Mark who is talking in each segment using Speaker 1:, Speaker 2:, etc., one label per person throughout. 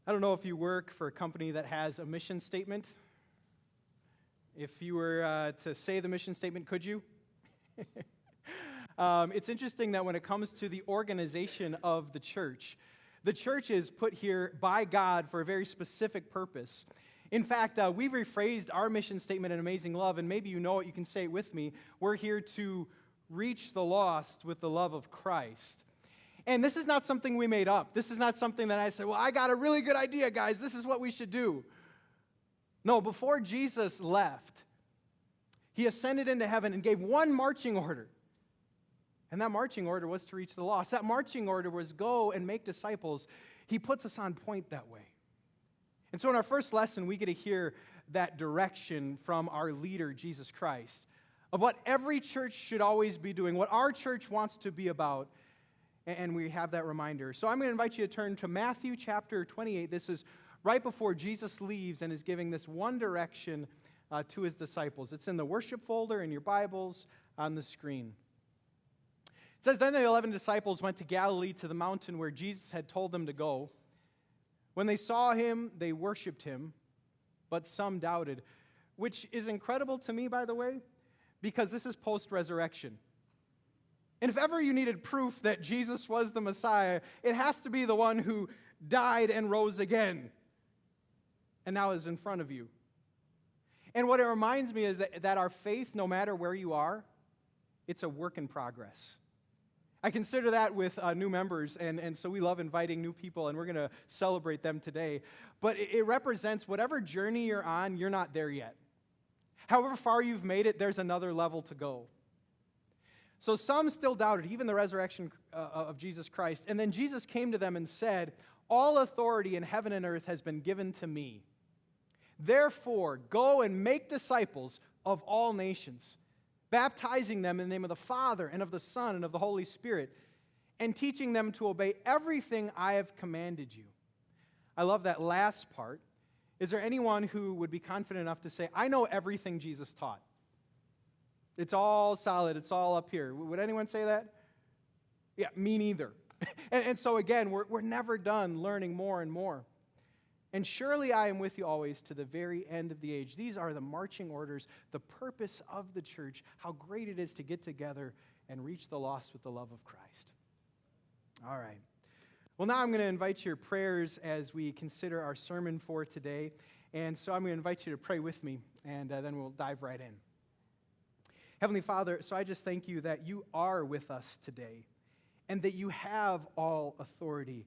Speaker 1: I don't know if you work for a company that has a mission statement. If you were to say the mission statement, could you? It's interesting that when it comes to the organization of the church is put here by God for a very specific purpose. In fact, we've rephrased our mission statement in Amazing Love, and maybe you know it, you can say it with me. We're here to reach the lost with the love of Christ. And this is not something we made up. This is not something that I said, well, I got a really good idea, guys. This is what we should do. No, before Jesus left, he ascended into heaven and gave one marching order. And that marching order was to reach the lost. That marching order was go and make disciples. He puts us on point that way. And so in our first lesson, we get to hear that direction from our leader, Jesus Christ, of what every church should always be doing, what our church wants to be about. And we have that reminder. So I'm going to invite you to turn to Matthew chapter 28. This is right before Jesus leaves and is giving this one direction to his disciples. It's in the worship folder in your Bibles on the screen. It says, then the 11 disciples went to Galilee to the mountain where Jesus had told them to go. When they saw him, they worshiped him, but some doubted, which is incredible to me, by the way, because this is post-resurrection. And if ever you needed proof that Jesus was the Messiah, it has to be the one who died and rose again and now is in front of you. And what it reminds me is that our faith, no matter where you are, it's a work in progress. I consider that with new members, and so we love inviting new people, and we're going to celebrate them today. But it represents whatever journey you're on, you're not there yet. However far you've made it, there's another level to go. So some still doubted, even the resurrection of Jesus Christ. And then Jesus came to them and said, all authority in heaven and earth has been given to me. Therefore, go and make disciples of all nations, baptizing them in the name of the Father and of the Son and of the Holy Spirit, and teaching them to obey everything I have commanded you. I love that last part. Is there anyone who would be confident enough to say, I know everything Jesus taught? It's all solid. It's all up here. Would anyone say that? Yeah, me neither. And so again, we're never done learning more and more. And surely I am with you always to the very end of the age. These are the marching orders, the purpose of the church, how great it is to get together and reach the lost with the love of Christ. All right. Well, now I'm going to invite your prayers as we consider our sermon for today. And so I'm going to invite you to pray with me, and then we'll dive right in. Heavenly Father, so I just thank you that you are with us today and that you have all authority.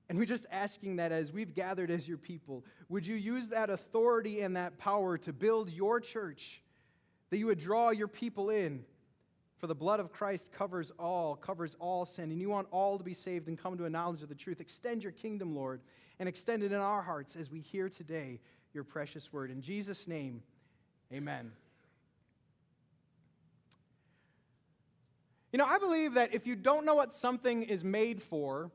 Speaker 1: And we're just asking that as we've gathered as your people, would you use that authority and that power to build your church, that you would draw your people in, for the blood of Christ covers all sin, and you want all to be saved and come to a knowledge of the truth. Extend your kingdom, Lord, and extend it in our hearts as we hear today your precious word. In Jesus' name, amen. You know, I believe that if you don't know what something is made for,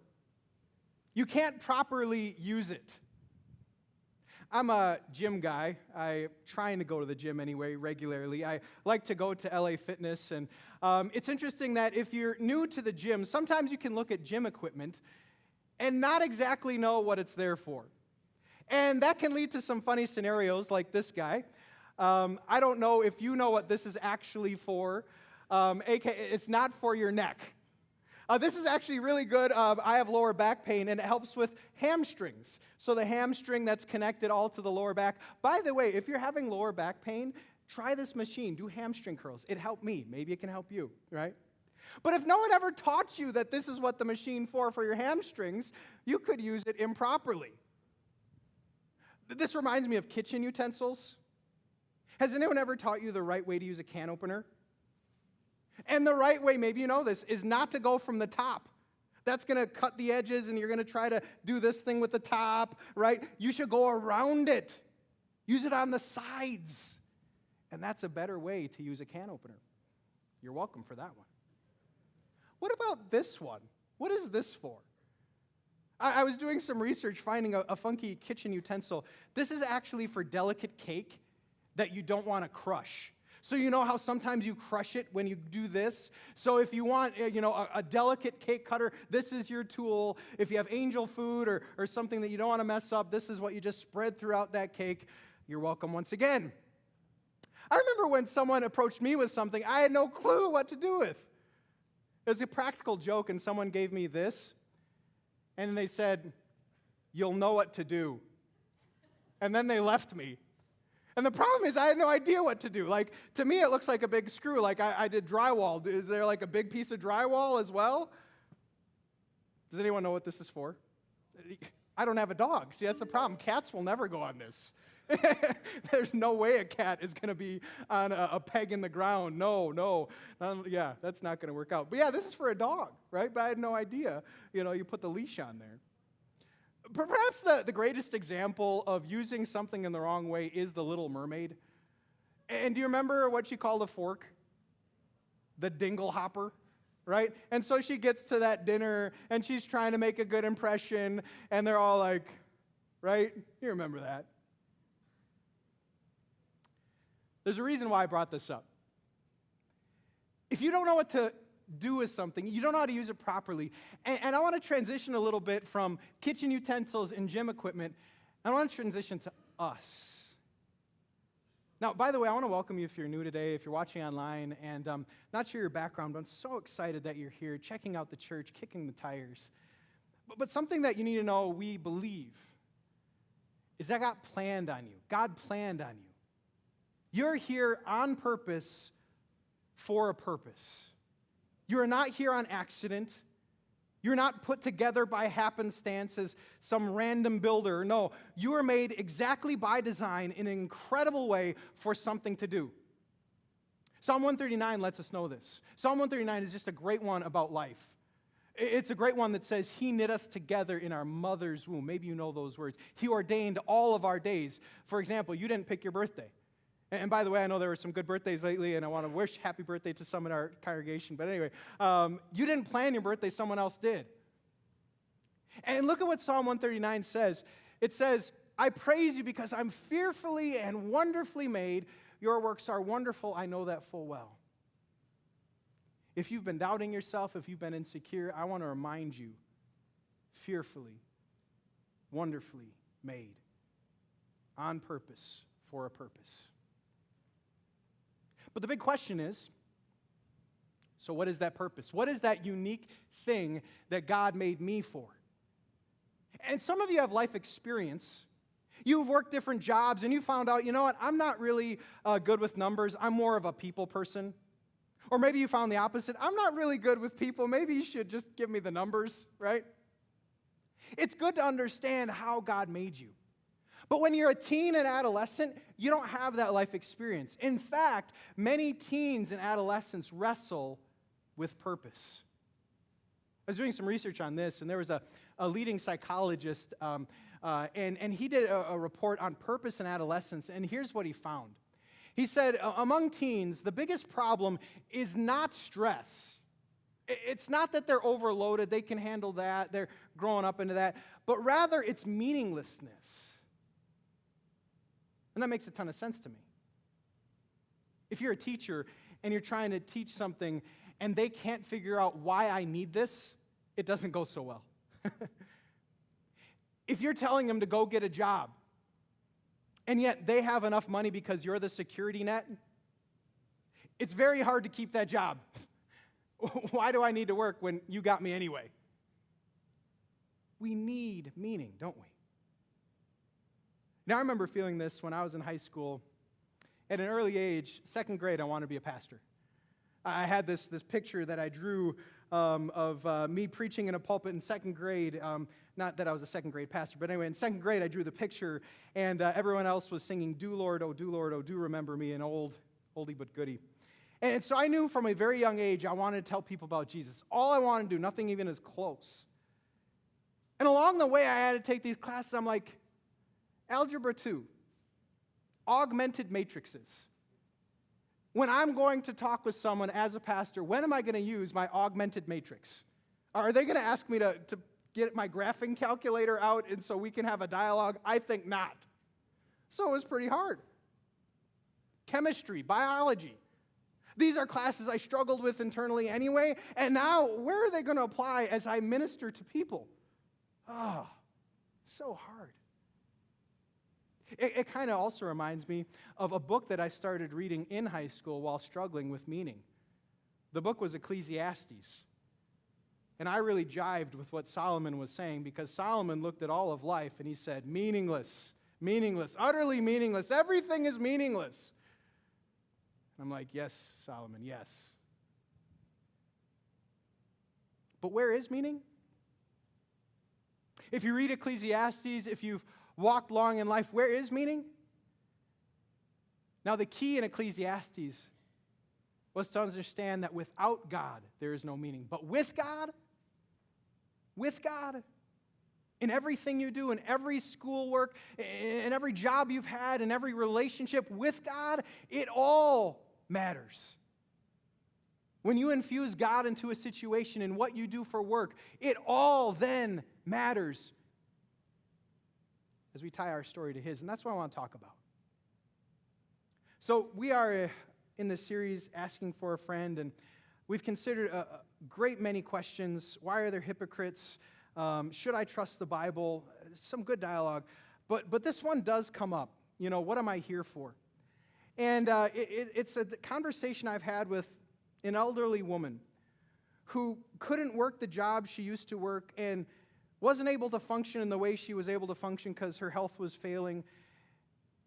Speaker 1: you can't properly use it. I'm a gym guy. I'm trying to go to the gym anyway regularly. I like to go to LA Fitness, and it's interesting that if you're new to the gym, sometimes you can look at gym equipment and not exactly know what it's there for. And that can lead to some funny scenarios like this guy. I don't know if you know what this is actually for. It's not for your neck. This is actually really good. I have lower back pain, and it helps with hamstrings. So the hamstring that's connected all to the lower back. By the way, if you're having lower back pain, try this machine. Do hamstring curls. It helped me. Maybe it can help you, right? But if no one ever taught you that this is what the machine for your hamstrings, you could use it improperly. This reminds me of kitchen utensils. Has anyone ever taught you the right way to use a can opener? And the right way, maybe you know this, is not to go from the top. That's going to cut the edges, and you're going to try to do this thing with the top, right? You should go around it. Use it on the sides. And that's a better way to use a can opener. You're welcome for that one. What about this one? What is this for? I was doing some research finding a funky kitchen utensil. This is actually for delicate cake that you don't want to crush. So you know how sometimes you crush it when you do this? So if you want, a delicate cake cutter, this is your tool. If you have angel food or something that you don't want to mess up, this is what you just spread throughout that cake. You're welcome once again. I remember when someone approached me with something I had no clue what to do with. It was a practical joke, and someone gave me this, and they said, "You'll know what to do." And then they left me. And the problem is I had no idea what to do. Like, to me, it looks like a big screw. Like, I did drywall. Is there like a big piece of drywall as well? Does anyone know what this is for? I don't have a dog. See, that's the problem. Cats will never go on this. There's no way a cat is going to be on a peg in the ground. No. Yeah, that's not going to work out. But yeah, this is for a dog, right? But I had no idea. You put the leash on there. Perhaps the greatest example of using something in the wrong way is the Little Mermaid. And do you remember what she called a fork? The dingle hopper, right? And so she gets to that dinner, and she's trying to make a good impression, and they're all like, right? You remember that. There's a reason why I brought this up. If you don't know what to do with something, you don't know how to use it properly. And I want to transition a little bit from kitchen utensils and gym equipment. I want to transition to us. Now, by the way, I want to welcome you if you're new today, if you're watching online, and not sure your background, but I'm so excited that you're here, checking out the church, kicking the tires. But something that you need to know, we believe, is that God planned on you. God planned on you. You're here on purpose for a purpose. You are not here on accident. You're not put together by happenstance as some random builder. No, you are made exactly by design in an incredible way for something to do. Psalm 139 lets us know this. Psalm 139 is just a great one about life. It's a great one that says, He knit us together in our mother's womb. Maybe you know those words. He ordained all of our days. For example, you didn't pick your birthday. And by the way, I know there were some good birthdays lately, and I want to wish happy birthday to some in our congregation. But anyway, you didn't plan your birthday, someone else did. And look at what Psalm 139 says. It says, I praise you because I'm fearfully and wonderfully made. Your works are wonderful. I know that full well. If you've been doubting yourself, if you've been insecure, I want to remind you, fearfully, wonderfully made, on purpose, for a purpose. But the big question is, so what is that purpose? What is that unique thing that God made me for? And some of you have life experience. You've worked different jobs, and you found out, you know what, I'm not really good with numbers. I'm more of a people person. Or maybe you found the opposite. I'm not really good with people. Maybe you should just give me the numbers, right? It's good to understand how God made you. But when you're a teen and adolescent, you don't have that life experience. In fact, many teens and adolescents wrestle with purpose. I was doing some research on this, and there was a leading psychologist, and he did a report on purpose in adolescence, and here's what he found. He said, among teens, the biggest problem is not stress. It's not that they're overloaded, they can handle that, they're growing up into that, but rather it's meaninglessness. And that makes a ton of sense to me. If you're a teacher and you're trying to teach something and they can't figure out why I need this, it doesn't go so well. If you're telling them to go get a job and yet they have enough money because you're the security net, it's very hard to keep that job. Why do I need to work when you got me anyway? We need meaning, don't we? Now, I remember feeling this when I was in high school. At an early age, second grade, I wanted to be a pastor. I had this picture that I drew of me preaching in a pulpit in second grade. Not that I was a second grade pastor, but anyway, in second grade, I drew the picture, and everyone else was singing, do Lord, oh do remember me, an oldie but goodie. And so I knew from a very young age I wanted to tell people about Jesus. All I wanted to do, nothing even as close. And along the way, I had to take these classes. I'm like, Algebra 2, augmented matrices. When I'm going to talk with someone as a pastor, when am I going to use my augmented matrix? Are they going to ask me to get my graphing calculator out and so we can have a dialogue? I think not. So it was pretty hard. chemistry, biology. These are classes I struggled with internally anyway, and now where are they going to apply as I minister to people? Oh, so hard. It kind of also reminds me of a book that I started reading in high school while struggling with meaning. The book was Ecclesiastes. And I really jived with what Solomon was saying because Solomon looked at all of life and he said, meaningless, meaningless, utterly meaningless. Everything is meaningless. I'm like, yes, Solomon, yes. But where is meaning? If you read Ecclesiastes, if you've walked long in life, where is meaning? Now, the key in Ecclesiastes was to understand that without God, there is no meaning. But with God, in everything you do, in every schoolwork, in every job you've had, in every relationship with God, it all matters. When you infuse God into a situation in what you do for work, it all then matters as we tie our story to His. And that's what I want to talk about. So we are in this series asking for a friend, and we've considered a great many questions. Why are there hypocrites? Should I trust the Bible? Some good dialogue. But this one does come up. You know, what am I here for? And it's a conversation I've had with an elderly woman who couldn't work the job she used to work and wasn't able to function in the way she was able to function because her health was failing.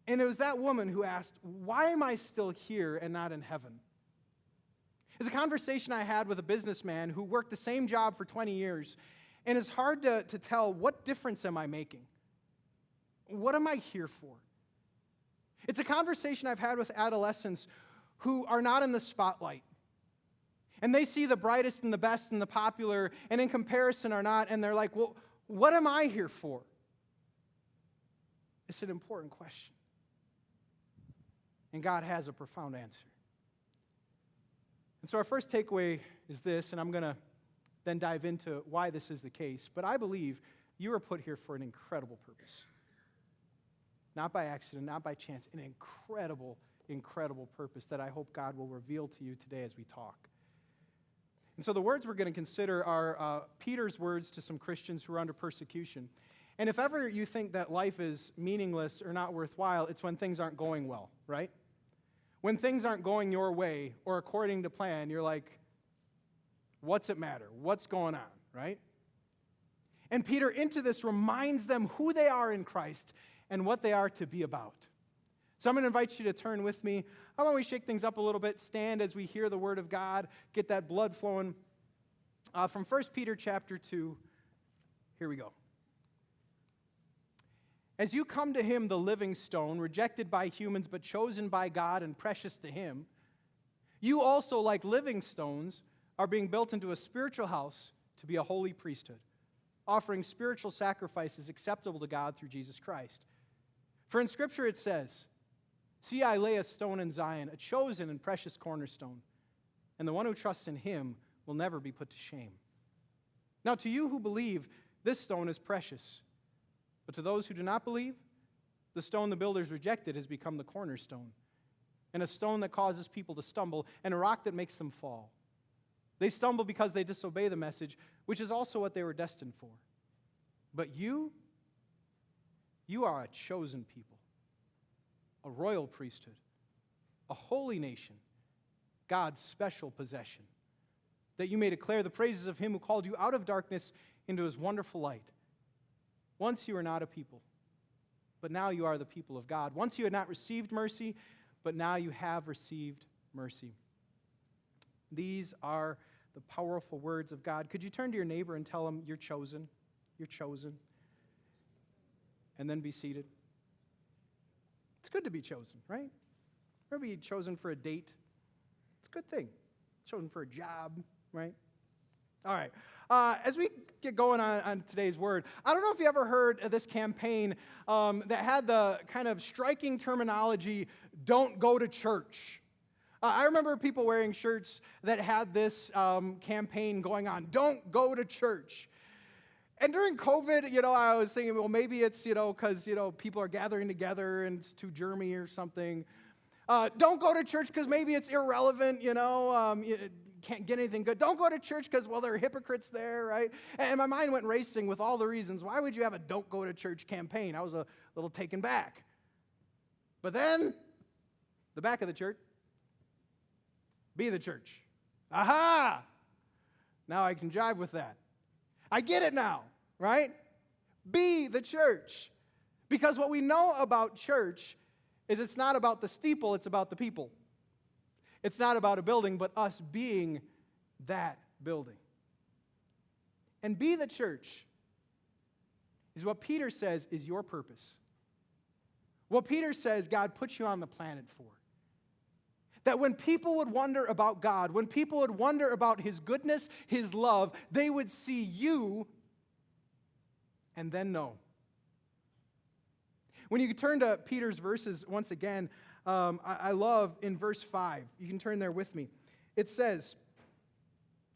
Speaker 1: And it was that woman who asked, why am I still here and not in heaven? It's a conversation I had with a businessman who worked the same job for 20 years, and it's hard to tell, what difference am I making? What am I here for? It's a conversation I've had with adolescents who are not in the spotlight. And they see the brightest and the best and the popular, and in comparison are not, and they're like, well, what am I here for? It's an important question. And God has a profound answer. And so our first takeaway is this, and I'm going to then dive into why this is the case. But I believe you are put here for an incredible purpose. Not by accident, not by chance, an incredible, incredible purpose that I hope God will reveal to you today as we talk. And so the words we're going to consider are Peter's words to some Christians who are under persecution. And if ever you think that life is meaningless or not worthwhile, it's when things aren't going well, right? When things aren't going your way or according to plan, you're like, what's it matter? What's going on, right? And Peter, into this, reminds them who they are in Christ and what they are to be about. So I'm going to invite you to turn with me. How about we shake things up a little bit, stand as we hear the word of God, get that blood flowing. From 1 Peter chapter 2, here we go. As you come to Him, the living stone, rejected by humans but chosen by God and precious to Him, you also, like living stones, are being built into a spiritual house to be a holy priesthood, offering spiritual sacrifices acceptable to God through Jesus Christ. For in Scripture it says, see, I lay a stone in Zion, a chosen and precious cornerstone, and the one who trusts in Him will never be put to shame. Now to you who believe, this stone is precious. But to those who do not believe, the stone the builders rejected has become the cornerstone, and a stone that causes people to stumble, and a rock that makes them fall. They stumble because they disobey the message, which is also what they were destined for. But you are a chosen people, a royal priesthood, a holy nation, God's special possession, that you may declare the praises of Him who called you out of darkness into His wonderful light. Once you were not a people, but now you are the people of God. Once you had not received mercy, but now you have received mercy. These are the powerful words of God. Could you turn to your neighbor and tell him, you're chosen? You're chosen. And then be seated. It's good to be chosen, right? Or be chosen for a date. It's a good thing. Chosen for a job, right? All right. As we get going on today's word, I don't know if you ever heard of this campaign that had the kind of striking terminology, don't go to church. I remember people wearing shirts that had this campaign going on, don't go to church. And during COVID, I was thinking, well, maybe it's, because, people are gathering together and it's too germy or something. Don't go to church because maybe it's irrelevant, you can't get anything good. Don't go to church because, well, there are hypocrites there, right? And my mind went racing with all the reasons. Why would you have a don't go to church campaign? I was a little taken back. But then, the back of the church, be the church. Aha! Now I can jive with that. I get it now, right? Be the church. Because what we know about church is it's not about the steeple, it's about the people. It's not about a building, but us being that building. And be the church is what Peter says is your purpose. What Peter says God put you on the planet for. That when people would wonder about God, when people would wonder about His goodness, His love, they would see you and then know. When you turn to Peter's verses once again, I love in verse 5. You can turn there with me. It says,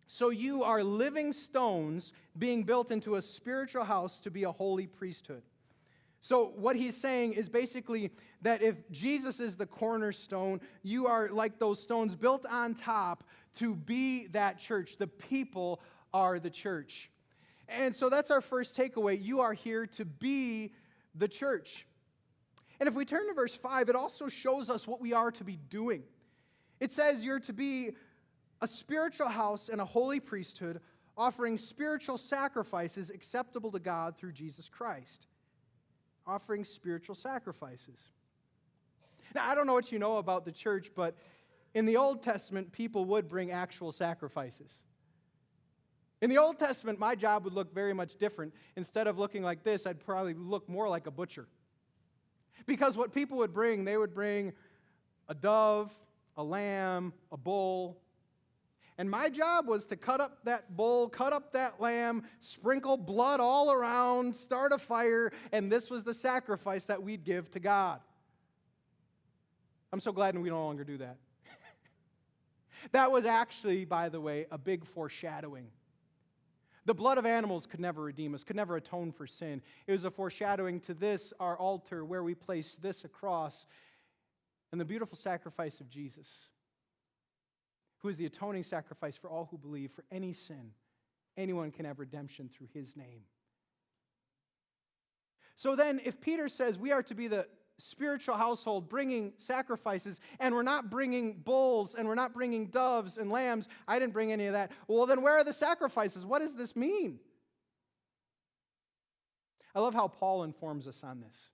Speaker 1: "So you are living stones being built into a spiritual house to be a holy priesthood." So what he's saying is basically that if Jesus is the cornerstone, you are like those stones built on top to be that church. The people are the church. And so that's our first takeaway. You are here to be the church. And if we turn to verse 5, it also shows us what we are to be doing. It says you're to be a spiritual house and a holy priesthood, offering spiritual sacrifices acceptable to God through Jesus Christ. Offering spiritual sacrifices. Now, I don't know what you know about the church, but in the Old Testament, people would bring actual sacrifices. In the Old Testament, my job would look very much different. Instead of looking like this, I'd probably look more like a butcher. Because what people would bring, they would bring a dove, a lamb, a bull. And my job was to cut up that bull, cut up that lamb, sprinkle blood all around, start a fire, and this was the sacrifice that we'd give to God. I'm so glad we no longer do that. That was actually, by the way, a big foreshadowing. The blood of animals could never redeem us, could never atone for sin. It was a foreshadowing to this, our altar, where we place this across, and the beautiful sacrifice of Jesus, who is the atoning sacrifice for all who believe, for any sin. Anyone can have redemption through His name. So then, if Peter says we are to be the spiritual household bringing sacrifices, and we're not bringing bulls, and we're not bringing doves and lambs, I didn't bring any of that. Well, then where are the sacrifices? What does this mean? I love how Paul informs us on this.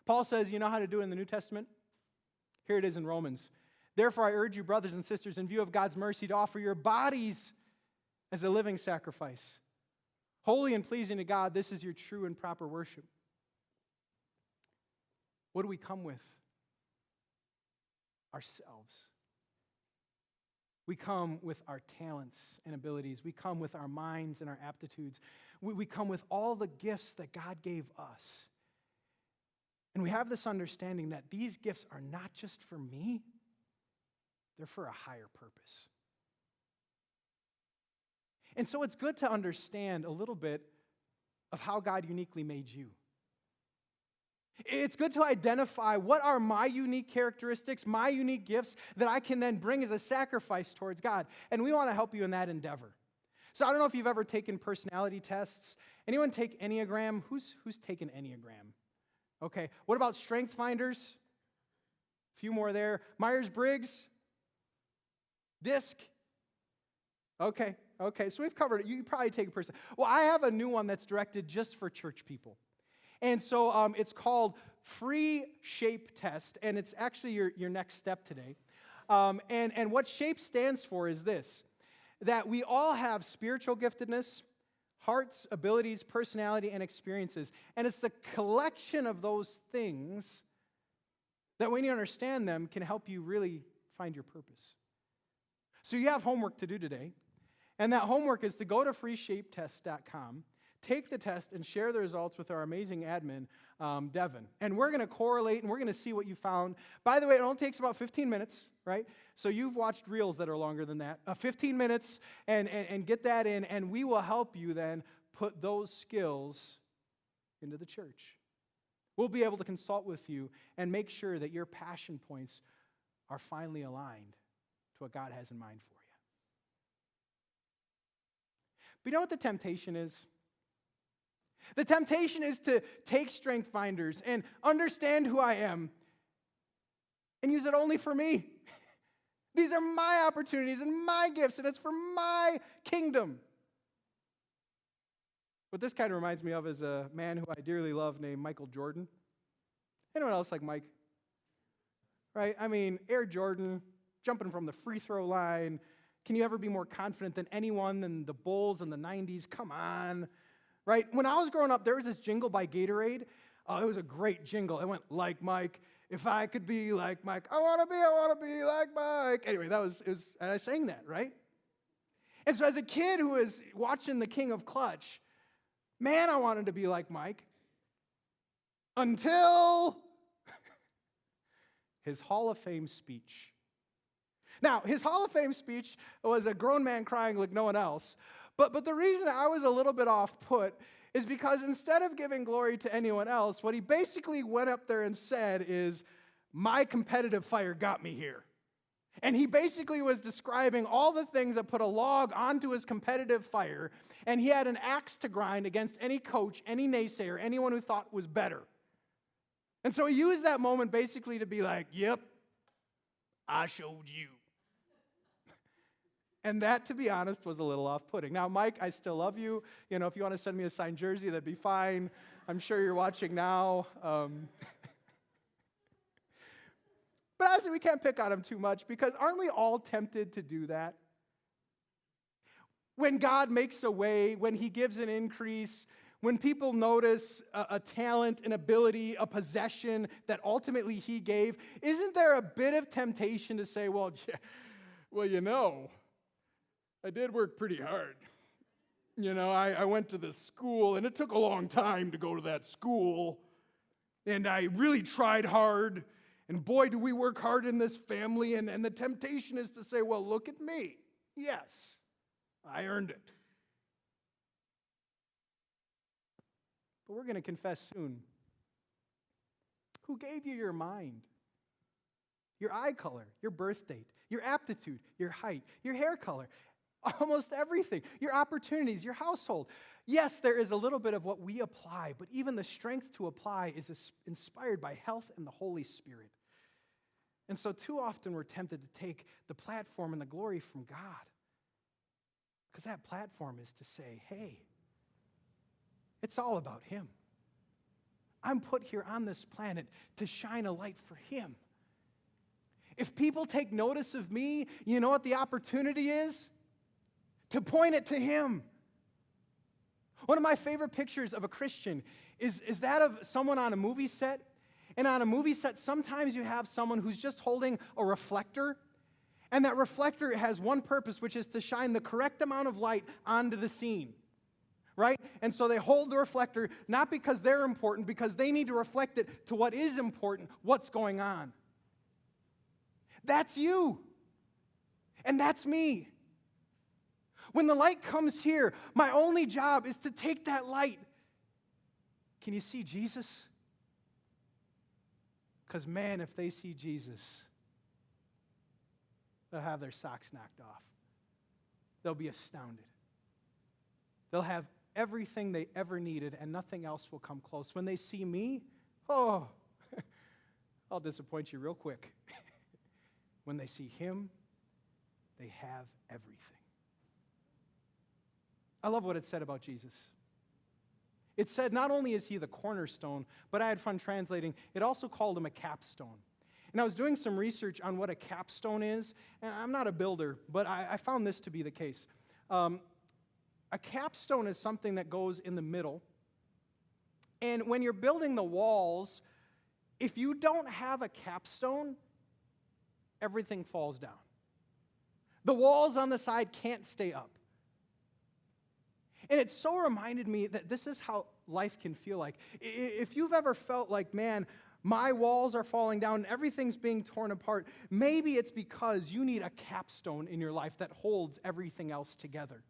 Speaker 1: Paul says, you know how to do it in the New Testament? Here it is in Romans. "Therefore, I urge you, brothers and sisters, in view of God's mercy, to offer your bodies as a living sacrifice, holy and pleasing to God. This is your true and proper worship." What do we come with? Ourselves. We come with our talents and abilities. We come with our minds and our aptitudes. We come with all the gifts that God gave us. And we have this understanding that these gifts are not just for me, they're for a higher purpose. And so it's good to understand a little bit of how God uniquely made you. It's good to identify what are my unique characteristics, my unique gifts that I can then bring as a sacrifice towards God. And we want to help you in that endeavor. So I don't know if you've ever taken personality tests. Anyone take Enneagram? Who's taken Enneagram? Okay. What about Strength Finders? A few more there. Myers-Briggs? DISC? Okay. So we've covered it. You probably take a person. Well, I have a new one that's directed just for church people. And so it's called Free Shape Test, and it's actually your next step today. And what SHAPE stands for is this, that we all have spiritual giftedness, hearts, abilities, personality, and experiences. And it's the collection of those things that when you understand them can help you really find your purpose. So you have homework to do today, and that homework is to go to freeshapetest.com, take the test, and share the results with our amazing admin, Devin. And we're going to correlate, and we're going to see what you found. By the way, it only takes about 15 minutes, right? So you've watched reels that are longer than that. 15 minutes, and get that in, and we will help you then put those skills into the church. We'll be able to consult with you and make sure that your passion points are finally aligned to what God has in mind for you. But you know what the temptation is? The temptation is to take strength finders and understand who I am and use it only for me. These are my opportunities and my gifts, and it's for my kingdom. What this kind of reminds me of is a man who I dearly love named Michael Jordan. Anyone else like Mike? Right? I mean, Air Jordan, jumping from the free throw line. Can you ever be more confident than anyone than the Bulls in the 90s? Come on. Right? When I was growing up, there was this jingle by Gatorade. It was a great jingle. It went, like Mike, if I could be like Mike, I want to be like Mike. Anyway, and I sang that, right? And so as a kid who was watching The King of Clutch, man, I wanted to be like Mike. Until his Hall of Fame speech. Now, his Hall of Fame speech was a grown man crying like no one else. But the reason I was a little bit off put is because instead of giving glory to anyone else, what he basically went up there and said is, my competitive fire got me here. And he basically was describing all the things that put a log onto his competitive fire, and he had an axe to grind against any coach, any naysayer, anyone who thought was better. And so he used that moment basically to be like, yep, I showed you. And that, to be honest, was a little off-putting. Now, Mike, I still love you. You know, if you want to send me a signed jersey, that'd be fine. I'm sure you're watching now. But honestly, we can't pick on him too much because aren't we all tempted to do that? When God makes a way, when he gives an increase, when people notice a talent, an ability, a possession that ultimately he gave, isn't there a bit of temptation to say, well, you know, I did work pretty hard. You know, I went to this school, and it took a long time to go to that school, and I really tried hard, and boy, do we work hard in this family, and the temptation is to say, well, look at me. Yes, I earned it. But we're going to confess soon. Who gave you your mind, your eye color, your birth date, your aptitude, your height, your hair color, almost everything, your opportunities, your household? Yes, there is a little bit of what we apply, but even the strength to apply is inspired by health and the Holy Spirit. And so too often we're tempted to take the platform and the glory from God, because that platform is to say, hey, it's all about him. I'm put here on this planet to shine a light for him. If people take notice of me, you know what the opportunity is? To point it to him. One of my favorite pictures of a Christian is that of someone on a movie set. And on a movie set, sometimes you have someone who's just holding a reflector. And that reflector has one purpose, which is to shine the correct amount of light onto the scene. Right? And so they hold the reflector, not because they're important, because they need to reflect it to what is important, what's going on. That's you. And that's me. When the light comes here, my only job is to take that light. Can you see Jesus? Because, man, if they see Jesus, they'll have their socks knocked off. They'll be astounded. They'll have everything they ever needed, and nothing else will come close. When they see me, oh, I'll disappoint you real quick. When they see him, they have everything. I love what it said about Jesus. It said not only is he the cornerstone, but I had fun translating, it also called him a capstone. And I was doing some research on what a capstone is, and I'm not a builder, but I found this to be the case. A capstone is something that goes in the middle, and when you're building the walls, if you don't have a capstone, everything falls down. The walls on the side can't stay up. And it so reminded me that this is how life can feel like. If you've ever felt like, man, my walls are falling down and everything's being torn apart, maybe it's because you need a capstone in your life that holds everything else together.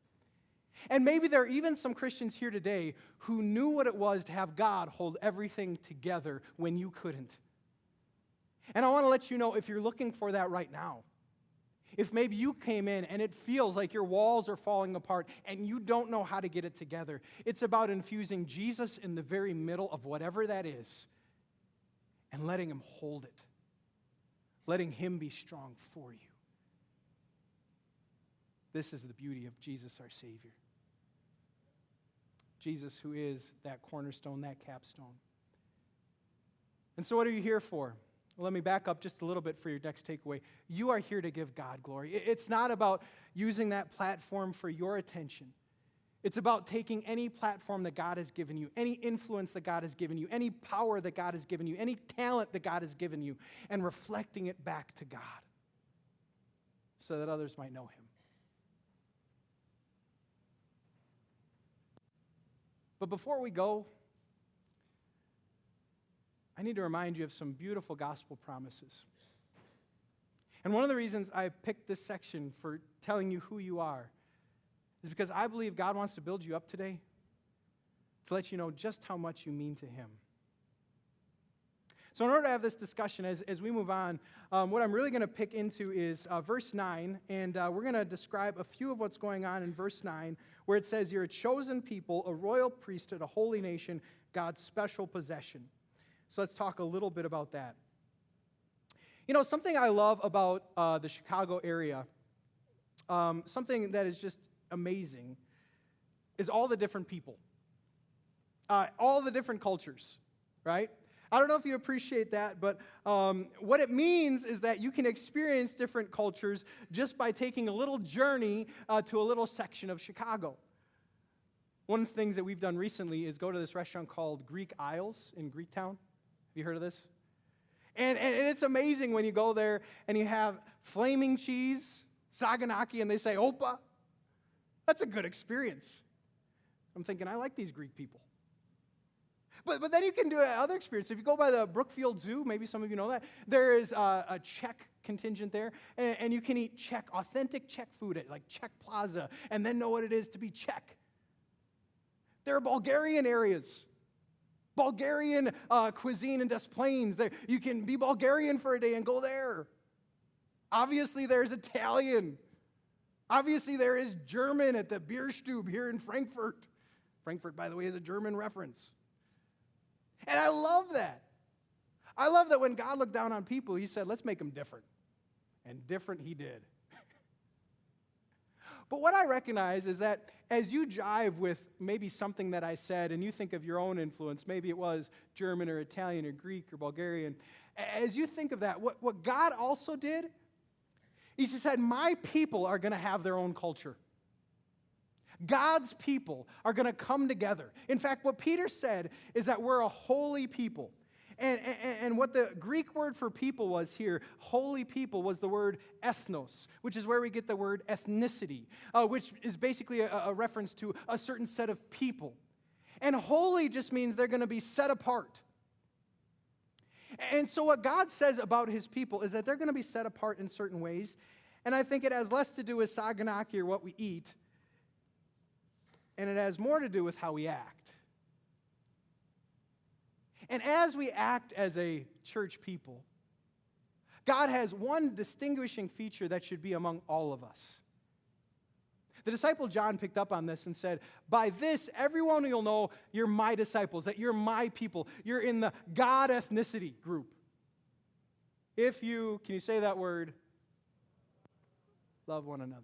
Speaker 1: And maybe there are even some Christians here today who knew what it was to have God hold everything together when you couldn't. And I want to let you know, if you're looking for that right now, if maybe you came in and it feels like your walls are falling apart and you don't know how to get it together, it's about infusing Jesus in the very middle of whatever that is and letting him hold it, letting him be strong for you. This is the beauty of Jesus, our Savior. Jesus, who is that cornerstone, that capstone. And so what are you here for? Well, let me back up just a little bit for your next takeaway. You are here to give God glory. It's not about using that platform for your attention. It's about taking any platform that God has given you, any influence that God has given you, any power that God has given you, any talent that God has given you, and reflecting it back to God so that others might know him. But before we go, I need to remind you of some beautiful gospel promises. And one of the reasons I picked this section for telling you who you are is because I believe God wants to build you up today to let you know just how much you mean to him. So in order to have this discussion, as we move on, what I'm really going to pick into is verse 9, and we're going to describe a few of what's going on in verse 9, where it says, "You're a chosen people, a royal priesthood, a holy nation, God's special possession." So let's talk a little bit about that. You know, something I love about the Chicago area, something that is just amazing, is all the different people, all the different cultures, right? I don't know if you appreciate that, but what it means is that you can experience different cultures just by taking a little journey to a little section of Chicago. One of the things that we've done recently is go to this restaurant called Greek Isles in Greektown. Have you heard of this? And it's amazing when you go there and you have flaming cheese, saganaki, and they say, "Opa." That's a good experience. I'm thinking, I like these Greek people. But then you can do another experience. If you go by the Brookfield Zoo, maybe some of you know that, there is a Czech contingent there, and you can eat authentic Czech food at like Czech Plaza, and then know what it is to be Czech. There are Bulgarian areas. Bulgarian cuisine in Des Plaines. You can be Bulgarian for a day and go there. Obviously, there's Italian. Obviously, there is German at the Bierstube here in Frankfurt. Frankfurt, by the way, is a German reference. And I love that. I love that when God looked down on people, he said, let's make them different. And different he did. But what I recognize is that as you jive with maybe something that I said and you think of your own influence, maybe it was German or Italian or Greek or Bulgarian, as you think of that, what God also did is he said, my people are going to have their own culture. God's people are going to come together. In fact, what Peter said is that we're a holy people. And what the Greek word for people was here, holy people, was the word ethnos, which is where we get the word ethnicity, which is basically a reference to a certain set of people. And holy just means they're going to be set apart. And so what God says about his people is that they're going to be set apart in certain ways. And I think it has less to do with saganaki or what we eat, and it has more to do with how we act. And as we act as a church people, God has one distinguishing feature that should be among all of us. The disciple John picked up on this and said, by this, everyone will know you're my disciples, that you're my people. You're in the God ethnicity group. Can you say that word? Love one another.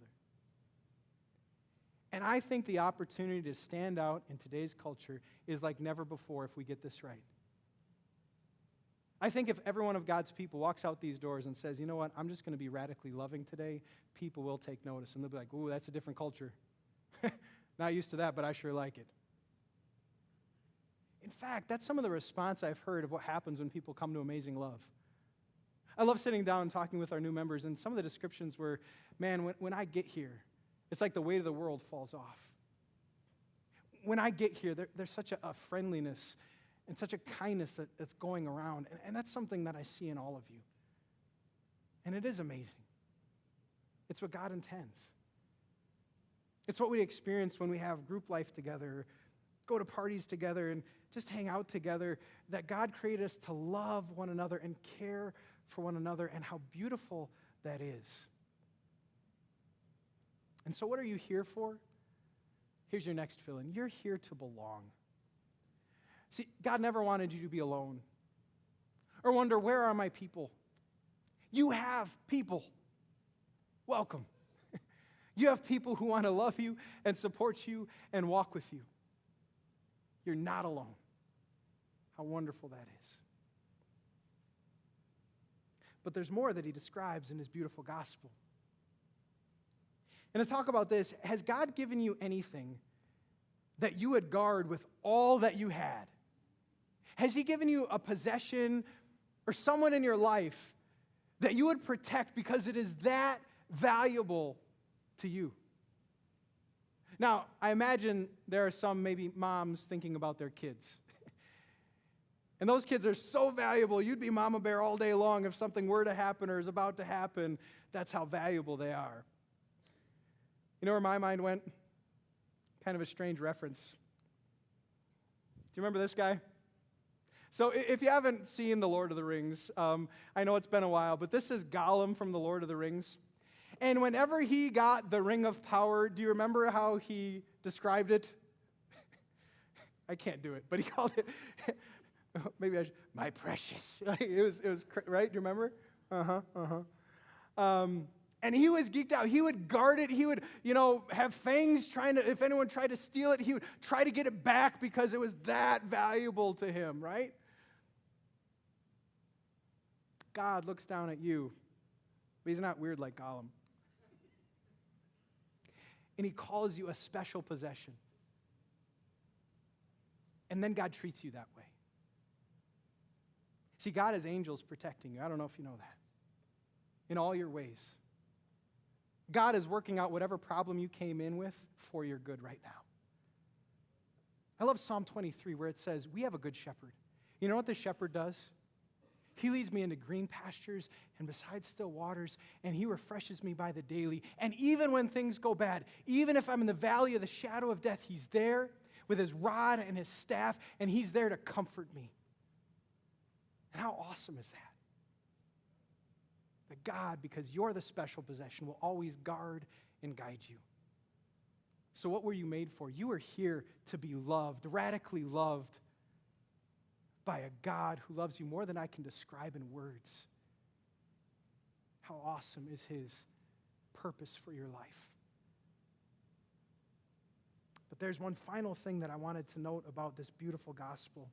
Speaker 1: And I think the opportunity to stand out in today's culture is like never before if we get this right. I think if every one of God's people walks out these doors and says, you know what, I'm just going to be radically loving today, people will take notice. And they'll be like, ooh, that's a different culture. Not used to that, but I sure like it. In fact, that's some of the response I've heard of what happens when people come to Amazing Love. I love sitting down and talking with our new members, and some of the descriptions were, man, when I get here, it's like the weight of the world falls off. When I get here, there's such a friendliness and such a kindness that's going around. And that's something that I see in all of you. And it is amazing. It's what God intends. It's what we experience when we have group life together, go to parties together, and just hang out together, that God created us to love one another and care for one another, and how beautiful that is. And so what are you here for? Here's your next fill-in. You're here to belong. See, God never wanted you to be alone or wonder, where are my people? You have people. Welcome. You have people who want to love you and support you and walk with you. You're not alone. How wonderful that is. But there's more that he describes in his beautiful gospel. And to talk about this, has God given you anything that you would guard with all that you had? Has he given you a possession or someone in your life that you would protect because it is that valuable to you? Now, I imagine there are some maybe moms thinking about their kids. And those kids are so valuable, you'd be mama bear all day long if something were to happen or is about to happen. That's how valuable they are. You know where my mind went? Kind of a strange reference. Do you remember this guy? So if you haven't seen The Lord of the Rings, I know it's been a while, but this is Gollum from The Lord of the Rings. And whenever he got the Ring of Power, do you remember how he described it? I can't do it, but he called it, maybe I should, my precious. It was right? Do you remember? And he was geeked out. He would guard it. He would, have fangs if anyone tried to steal it, he would try to get it back because it was that valuable to him, right? God looks down at you, but he's not weird like Gollum. And he calls you a special possession. And then God treats you that way. See, God has angels protecting you. I don't know if you know that. In all your ways. God is working out whatever problem you came in with for your good right now. I love Psalm 23 where it says, we have a good shepherd. You know what the shepherd does? He leads me into green pastures and beside still waters, and he refreshes me by the daily. And even when things go bad, even if I'm in the valley of the shadow of death, he's there with his rod and his staff, and he's there to comfort me. And how awesome is that? That God, because you're the special possession, will always guard and guide you. So what were you made for? You were here to be loved, radically loved by a God who loves you more than I can describe in words. How awesome is his purpose for your life. But there's one final thing that I wanted to note about this beautiful gospel.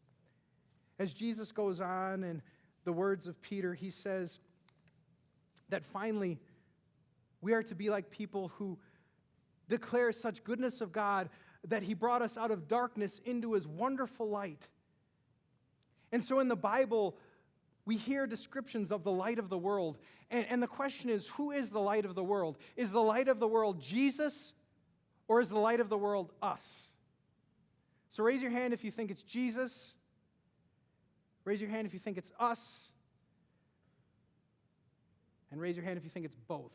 Speaker 1: As Jesus goes on in the words of Peter, he says that finally we are to be like people who declare such goodness of God that he brought us out of darkness into his wonderful light. And so in the Bible, we hear descriptions of the light of the world. And the question is, who is the light of the world? Is the light of the world Jesus, or is the light of the world us? So raise your hand if you think it's Jesus. Raise your hand if you think it's us. And raise your hand if you think it's both.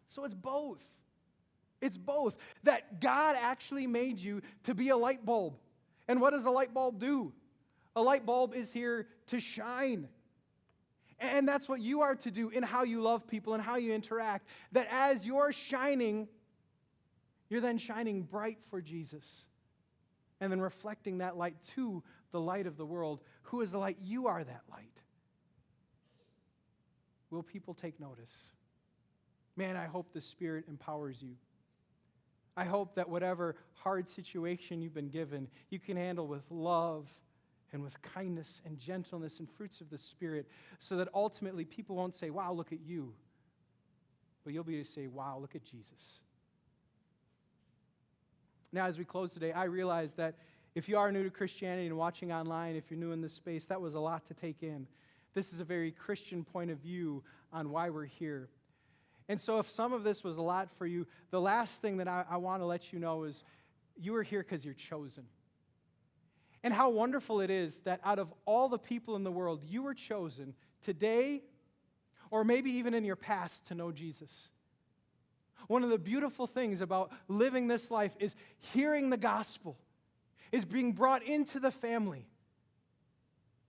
Speaker 1: So it's both. It's both. That God actually made you to be a light bulb. And what does a light bulb do? A light bulb is here to shine. And that's what you are to do in how you love people and how you interact. That as you're shining, you're then shining bright for Jesus. And then reflecting that light to the light of the world. Who is the light? You are that light. Will people take notice? Man, I hope the Spirit empowers you. I hope that whatever hard situation you've been given, you can handle with love and with kindness and gentleness and fruits of the Spirit, so that ultimately people won't say, wow, look at you. But you'll be able to say, wow, look at Jesus. Now, as we close today, I realize that if you are new to Christianity and watching online, if you're new in this space, that was a lot to take in. This is a very Christian point of view on why we're here. And so if some of this was a lot for you, the last thing that I want to let you know is you are here because you're chosen. And how wonderful it is that out of all the people in the world, you were chosen today, or maybe even in your past, to know Jesus. One of the beautiful things about living this life is hearing the gospel, is being brought into the family.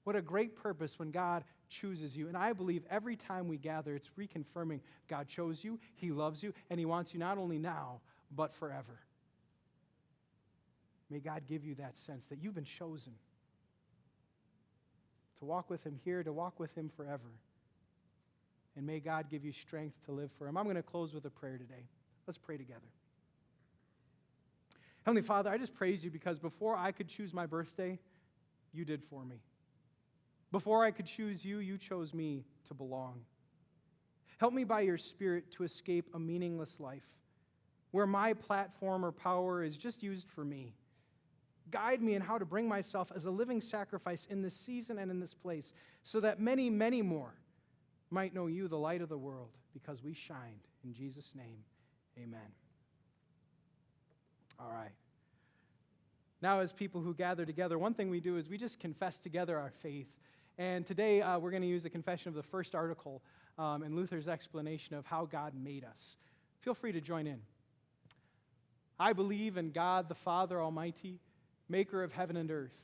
Speaker 1: What a great purpose when God chooses you. And I believe every time we gather, it's reconfirming God chose you, He loves you, and He wants you not only now, but forever. May God give you that sense that you've been chosen to walk with Him here, to walk with Him forever. And may God give you strength to live for Him. I'm going to close with a prayer today. Let's pray together. Heavenly Father, I just praise you because before I could choose my birthday, you did for me. Before I could choose you, you chose me to belong. Help me by your Spirit to escape a meaningless life where my platform or power is just used for me. Guide me in how to bring myself as a living sacrifice in this season and in this place so that many, many more might know you, the light of the world, because we shined. In Jesus' name, amen. All right. Now, as people who gather together, one thing we do is we just confess together our faith. And today we're going to use the confession of the first article in Luther's explanation of how God made us. Feel free to join in. I believe in God the Father Almighty, maker of heaven and earth.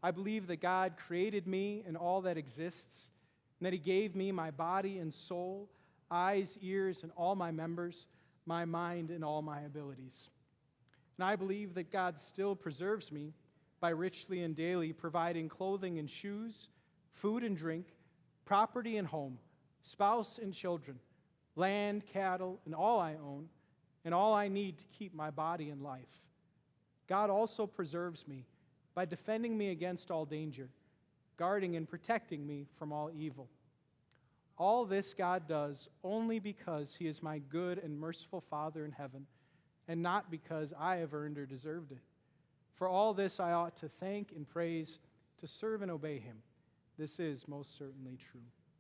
Speaker 1: I believe that God created me and all that exists, and that He gave me my body and soul, eyes, ears, and all my members, my mind, and all my abilities. And I believe that God still preserves me by richly and daily providing clothing and shoes, food and drink, property and home, spouse and children, land, cattle, and all I own, and all I need to keep my body in life. God also preserves me by defending me against all danger, guarding and protecting me from all evil. All this God does only because He is my good and merciful Father in heaven, and not because I have earned or deserved it. For all this I ought to thank and praise, to serve and obey Him. This is most certainly true.